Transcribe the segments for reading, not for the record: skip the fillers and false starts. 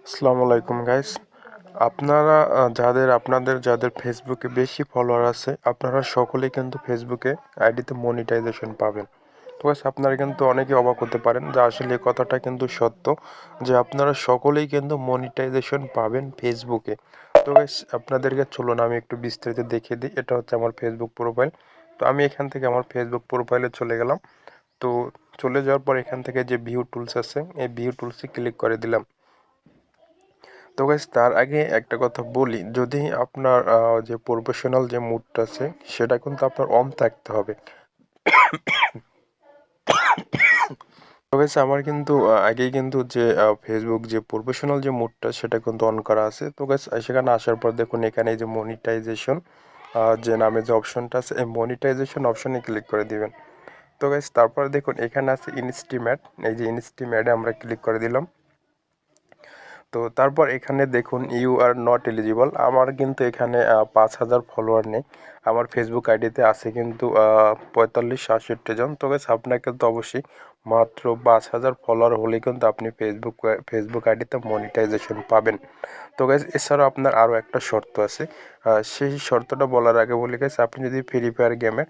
আসসালামু আলাইকুম গাইস। আপনারা যাদের ফেসবুকে বেশি ফলোয়ার আছে, আপনারা সকলেই কিন্তু ফেসবুকে আইডিতে মনিটাইজেশন পাবেন। তো গাইস, আপনারা কিন্তু অনেকেই অবাক হতে পারেন যে আসলে এই কথাটা কিন্তু সত্য, যে আপনারা সকলেই কিন্তু মনিটাইজেশন পাবেন ফেসবুকে। তো গাইস, আপনাদেরকে চলুন আমি একটু বিস্তারিত দেখিয়ে দিই। এটা হচ্ছে আমার ফেসবুক প্রোফাইল। তো আমি এখান থেকে আমার ফেসবুক প্রোফাইলে চলে গেলাম। তো চলে যাওয়ার পর এখান থেকে যে ভিউ টুলস আছে, এই ভিউ টুলসে ক্লিক করে দিলাম। তো গাইস, তার আগে একটা কথা বলি, যদি আপনার যে প্রফেশনাল যে মুডটা আছে সেটা কিন্তু আপনার অন থাকতে হবে। তো গাইস, আমার কিন্তু আগেই কিন্তু যে ফেসবুক যে প্রফেশনাল যে মুডটা সেটা কিন্তু অন করা আছে। তো গাইস, সেখানে আসার পর দেখুন এখানে এই যে মনিটাইজেশন যে নামে যে অপশনটা আছে, এই মনিটাইজেশন অপশনে ক্লিক করে দিবেন। তো গাইস, তারপরে দেখুন এখানে আছে ইনস্টিমেট, এই যে ইনস্টিমেটে আমরা ক্লিক করে দিলাম। তো তারপর এখানে দেখুন ইউ আর নট এলিজিবল। আমার কিন্তু এখানে 5,000 ফলোয়ার নেই। আমার ফেসবুক আইডিতে আছে কিন্তু 45-66 জন। তো গাইস, আপনাকে তো অবশ্যই মাত্র 5,000 ফলোয়ার হলে কিন্তু আপনি ফেসবুক আইডিতে মনিটাইজেশন পাবেন। তো গাইস, এছাড়াও আপনার আরও একটা শর্ত আছে। সেই শর্তটা বলার আগে বলি গাইস, আপনি যদি ফ্রি ফায়ার গেমে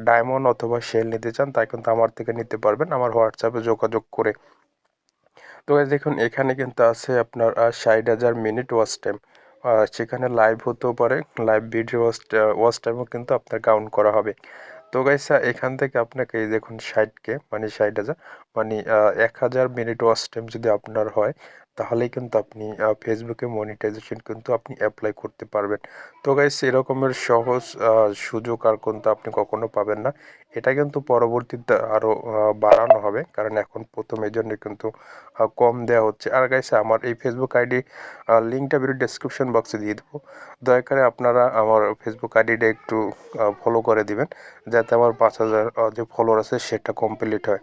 ডায়মন্ড অথবা শেল নিতে চান তা কিন্তু আমার থেকে নিতে পারবেন আমার হোয়াটসঅ্যাপে যোগাযোগ করে। তো গাইস, দেখুন এখানে কিন্তু আছে আপনার 60,000 মিনিট ওয়াচ টাইম। সেখানে লাইভ হতেও পারে, লাইভ ভিডিও ওয়াচ টাইমও কিন্তু আপনার কাউন্ট করা হবে। তো গাইস, এখান থেকে আপনাকে এই দেখুন 60K মানে 60,000 মানে 1,000 মিনিট ওয়াচ টাইম যদি আপনার হয়, তাহলেই কিন্তু আপনি ফেসবুকে মনিটাইজেশন কিন্তু আপনি অ্যাপ্লাই করতে পারবেন। তো গাইস, এরকমের সহজ সুযোগ আর কিন্তু আপনি কখনো পাবেন না। এটা কিন্তু পরবর্তীতে আরও বাড়ানো হবে, কারণ এখন প্রথম এই জন্য কিন্তু কম দেওয়া হচ্ছে। আর গাইস, আমার এই ফেসবুক আইডি লিঙ্কটা ভিডিও ডেসক্রিপশন বক্সে দিয়ে দেবো। দয়া করে আপনারা আমার ফেসবুক আইডিটা একটু ফলো করে দিবেন, যাতে আমার 5,000 যে ফলোয়ার আছে সেটা কমপ্লিট হয়।